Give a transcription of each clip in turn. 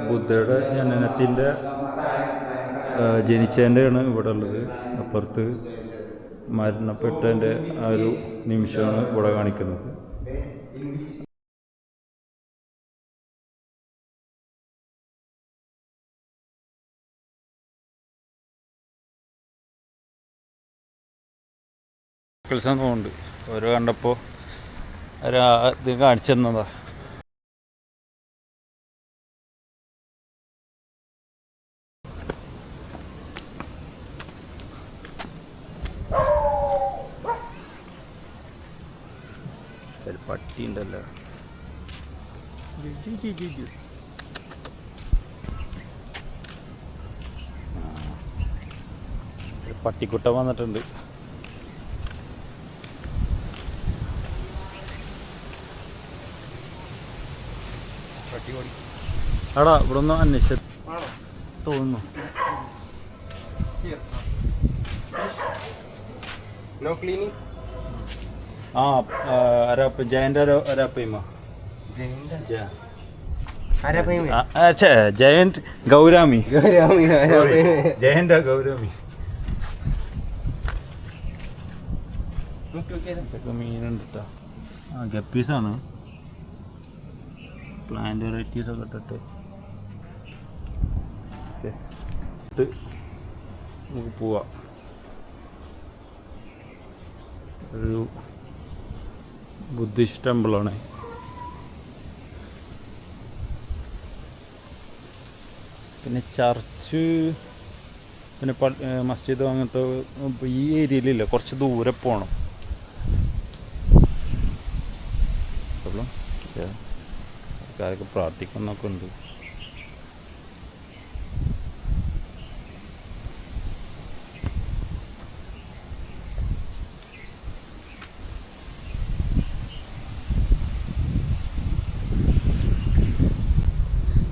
ബുദ്ധയുടെ ജനനത്തിൻ്റെ ജനിച്ചതിൻ്റെയാണ് ഇവിടെ ഉള്ളത്. അപ്പുറത്ത് മരണപ്പെട്ടതിൻ്റെ ആ ഒരു നിമിഷമാണ് ഇവിടെ കാണിക്കുന്നത്. തോന്നുന്നുണ്ട് ഓരോ കണ്ടപ്പോൾ ഇത് കാണിച്ചു തന്നതാ. പട്ടി ഉണ്ടല്ലോ, പട്ടിക്കുട്ട വന്നിട്ടുണ്ട്. എടാ ഇവിടെ ഒന്ന് അന്വേഷിച്ച തോന്നുന്നു. ആ അരാപ്പ ജയന്റെ അരാപ്പയ്മ ജയന്റ് ഗൗരാമി ജയന്റെ ഗൗരാമി മീനുണ്ട് കേട്ടോ. ആ ഗപ്പീസാണ്. പ്ലാന്റ് വെറൈറ്റീസ് ഒക്കെ ഇട്ടിട്ട് നമുക്ക് പോവാം. ഒരു ബുദ്ധിസ്റ്റ് ടെമ്പിളാണ്. പിന്നെ ചർച്ച്, പിന്നെ മസ്ജിദ് അങ്ങനത്തെ ഈ ഏരിയയിലില്ല, കുറച്ച് ദൂരെ പോകണം. ആൾക്കാരൊക്കെ പ്രാർത്ഥിക്കുന്നൊക്കെ ഉണ്ട്.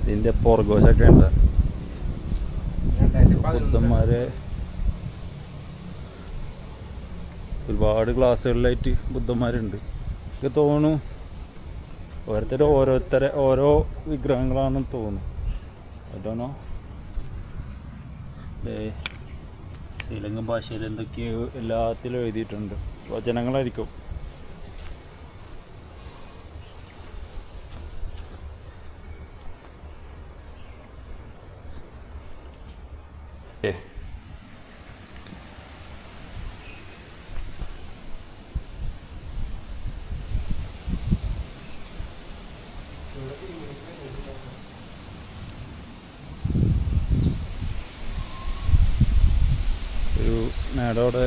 ഇതിൻ്റെ പുറകോശൊക്കെ ഉണ്ട്. ബുദ്ധന്മാരെ ഒരുപാട് ക്ലാസ്സുകളിലായിട്ട് ബുദ്ധന്മാരുണ്ട്. എനിക്ക് തോന്നുന്നു ഓരോ വിഗ്രഹങ്ങളാണെന്ന് തോന്നുന്നു. അതാണോ ശ്രീലങ്കൻ ഭാഷയിൽ എന്തൊക്കെയോ എല്ലാത്തിലും എഴുതിയിട്ടുണ്ട്. വചനങ്ങളായിരിക്കും. ഒരു മേടോടെ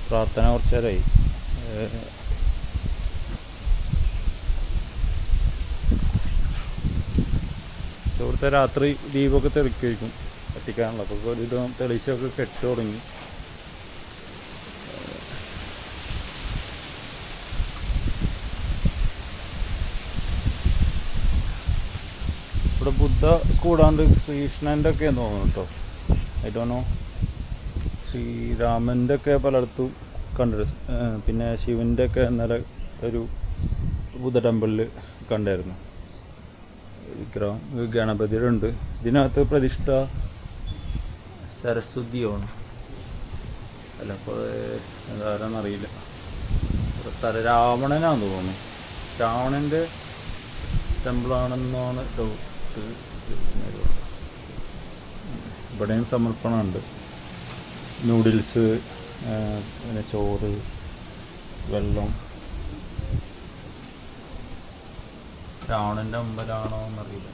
പ്രാർത്ഥന കുറച്ച് നേരമായി. ഇവിടുത്തെ രാത്രി ദീപമൊക്കെ തെളിക്കുമായിരിക്കും, കത്തിക്കാനുള്ള. അപ്പോൾ ഒരു ഇത് തെളിച്ചൊക്കെ കെട്ടു തുടങ്ങി. ഇവിടെ ബുദ്ധ കൂടാണ്ട് ശ്രീകൃഷ്ണൻ്റെ ഒക്കെ തോന്നുന്നു കേട്ടോ. I don't know. ശ്രീരാമൻ്റെ ഒക്കെ പലയിടത്തും കണ്ടിട്ട്, പിന്നെ ശിവൻ്റെ ഒക്കെ ഇന്നലെ ഒരു ബുദ്ധ ടെമ്പിളിൽ കണ്ടായിരുന്നു വിഗ്രഹം. ഗണപതിയുടെ ഉണ്ട്. ഇതിനകത്ത് പ്രതിഷ്ഠ സരസ്വതിയാണ്. അല്ല, അപ്പോൾ എന്താണെന്നറിയില്ല. രാവണനാന്ന് തോന്നുന്നു. രാവണൻ്റെ ടെമ്പിളാണെന്നാണ് ഡൗട്ട്. ഇവിടെയും സമർപ്പണമുണ്ട്. നൂഡിൽസ്, പിന്നെ ചോറ്, വെള്ളം. രാവണൻ്റെ അമ്പലമാണോ എന്നറിയില്ല.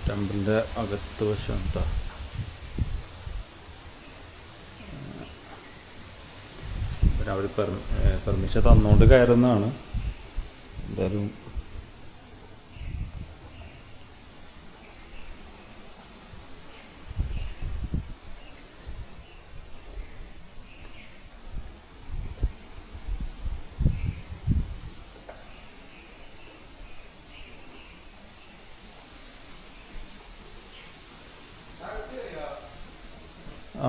ടെമ്പിളിൻ്റെ അകത്ത് വശം എന്താ പിന്നെ അവർ പെർമിഷൻ തന്നുകൊണ്ട് കയറുന്നതാണ്. എന്തായാലും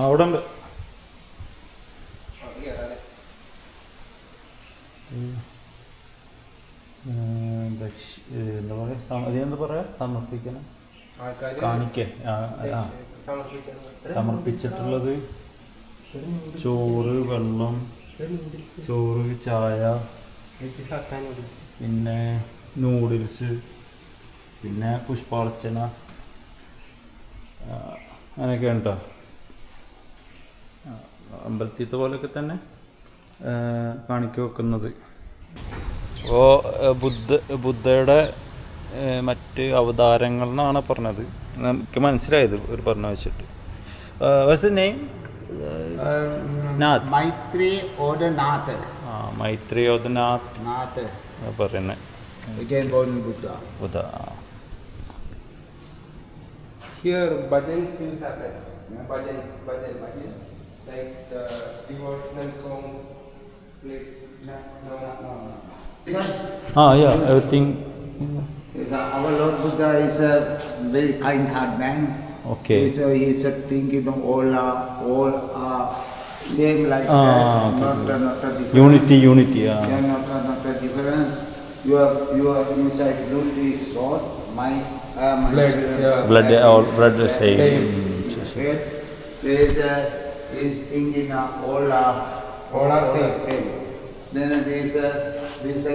അവിടെ ഉണ്ട്. എന്താ പറയുക, എന്താ പറയുക, സമർപ്പിക്കണം, കാണിക്കേ സമർപ്പിച്ചിട്ടുള്ളത് ചോറ്, വെള്ളം, ചോറ്, ചായ, പിന്നെ നൂഡിൽസ്, പിന്നെ പുഷ്പാർച്ചന, അങ്ങനെയൊക്കെ ഉണ്ടോ. അമ്പലത്തിലത്തെ പോലെയൊക്കെ തന്നെ കാണിക്ക വെക്കുന്നത്. അപ്പോൾ ബുദ്ധയുടെ മറ്റ് അവതാരങ്ങൾ എന്നാണ് പറഞ്ഞത്, നമുക്ക് മനസ്സിലായത് ഒരു പറഞ്ഞ വെച്ചിട്ട്. What's the name? Nath. Maitri Odanath. Maitri Odanath പറയുന്നത്. Again born Buddha. Buddha. Here bhajans will happen. Bhajans. Like the devotional songs played. No. Yeah, everything. Our Lord Buddha is a very kind-hearted man. Okay. He is a thinking all are same like that. Okay. Not a difference. Unity. Yeah. Yeah, not a difference. Your inside blood is hot. My blood is same. Is thinking all are same. Then there is a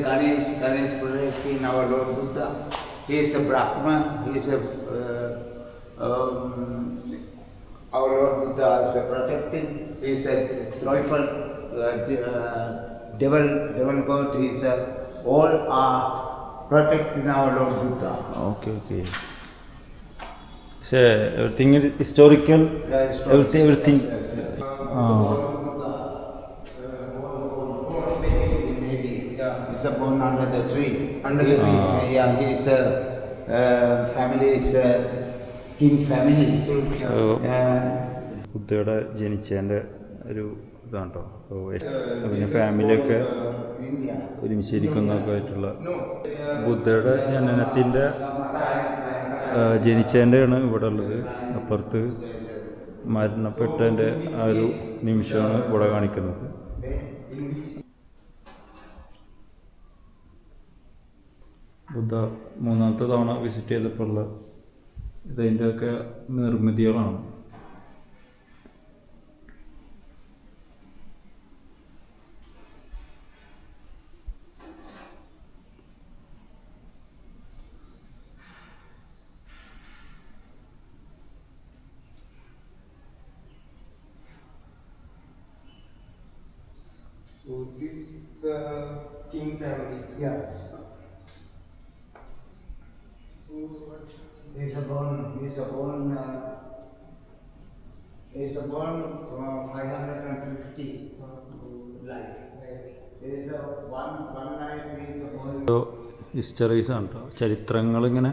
Ganesh protecting our Lord Buddha. He is a Brahman. He is a our Lord Buddha is a protecting. He is a joyful devil god. He is a all are protecting our Lord Buddha. Okay. So everything is historical. Yeah, everything. He's born under the tree. Under the tree. Yeah, his family is king family. ബുദ്ധയുടെ ജനിച്ചതിൻ്റെ ഒരു ഇതാണ് കേട്ടോ. പിന്നെ ഫാമിലിയൊക്കെ ഒരുമിച്ചിരിക്കുന്നൊക്കെ ആയിട്ടുള്ള ബുദ്ധയുടെ ജനനത്തിൻ്റെ ജനിച്ചതിൻ്റെയാണ് ഇവിടെ ഉള്ളത്. അപ്പുറത്ത് മരണപ്പെട്ടതിൻ്റെ ആ ഒരു നിമിഷമാണ് ഇവിടെ കാണിക്കുന്നത്. ബുദ്ധ മൂന്നാമത്തെ തവണ വിസിറ്റ് ചെയ്തപ്പോൾ ഉള്ള ഇതിൻ്റെയൊക്കെ നിർമ്മിതികളാണ്. So this is the king family. Yes. He's born 550 life. There is one life he is born. Histories ആണ് കേട്ടോ, ചരിത്രങ്ങളിങ്ങനെ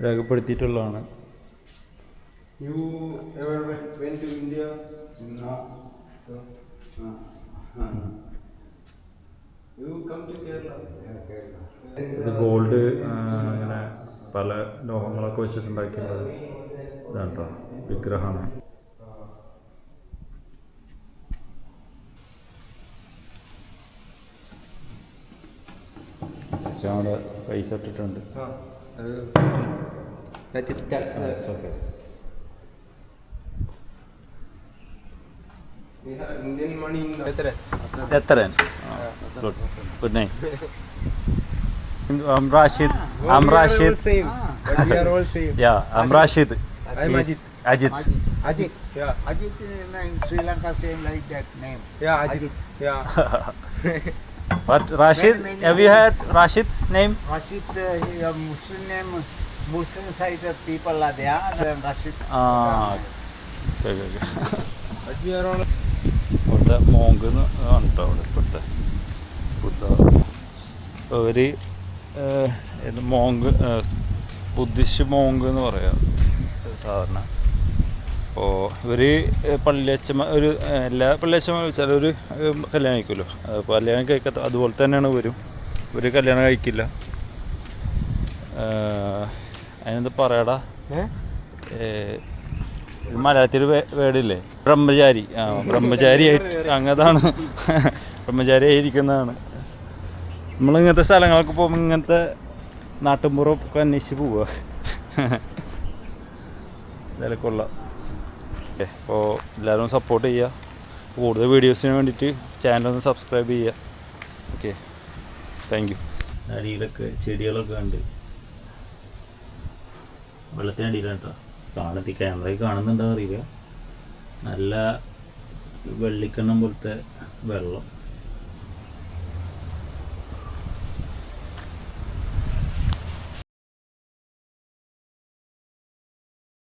രേഖപ്പെടുത്തിയിട്ടുള്ളതാണ്. You ever went to India? No. You come to Kerala? ഇത് ഗോൾഡ് ഇങ്ങനെ പല ലോഹങ്ങളൊക്കെ വെച്ചിട്ടുണ്ടാക്കിയിട്ടുള്ളത് ഇതാണ് കേട്ടോ, വിഗ്രഹമാണ്. അവിടെ പൈസ ഇട്ടിട്ടുണ്ട്. That is that. Okay. We have Indian money in the Veteran. Good name. I'm Rashid. I'm Rashid. Same. But we are all same. Yeah, I'm Rashid. I'm He's Ajit. Ajit. Yeah. Ajit in Sri Lanka same like that name. Yeah, Ajit. Yeah. What Rashid? Have you heard Rashid name? Rashid, Muslim name, Muslim side of people are there. Then Rashid. Okay. But we are all. ഇവിടുത്തെ monk ആണ് കേട്ടോ അവിടെ ഇപ്പോഴത്തെ ബുദ്ധ. ഒരു monk, Buddhist monk എന്ന് പറയാം സാധാരണ. അപ്പോൾ ഇവർ പള്ളിയച്ചമ്മ എല്ലാ പള്ളിയച്ചമ്മ ചിലർ കല്യാണം കഴിക്കുമല്ലോ, കല്യാണം കഴിക്കാത്ത അതുപോലെ തന്നെയാണ് ഇവർ കല്യാണം കഴിക്കില്ല. അതിനെന്താ പറയടാ, മലയാളത്തിൽ വേടില്ലേ, ബ്രഹ്മചാരി. ബ്രഹ്മചാരിയായിട്ട് അങ്ങതാണ്, ബ്രഹ്മചാരിയായിരിക്കുന്നതാണ്. നമ്മളിങ്ങനത്തെ സ്ഥലങ്ങളൊക്കെ പോകുമ്പോൾ ഇങ്ങനത്തെ നാട്ടുമ്പുറമൊക്കെ അന്വേഷിച്ച് പോവുക. എന്തായാലും കൊള്ളാം. അപ്പോൾ എല്ലാവരും സപ്പോർട്ട് ചെയ്യുക. കൂടുതൽ വീഡിയോസിന് വേണ്ടിയിട്ട് ചാനലൊന്ന് സബ്സ്ക്രൈബ് ചെയ്യുക. Okay, thank you. അടിയിലൊക്കെ ചെടികളൊക്കെ ഉണ്ട്, വെള്ളത്തിനടിയിലാണ് കേട്ടോ. കാണത്തി ക്യാമറയിൽ കാണുന്നുണ്ടോ അറിയില്ല. നല്ല വെള്ളിക്കണ്ണം പോലത്തെ വെള്ളം.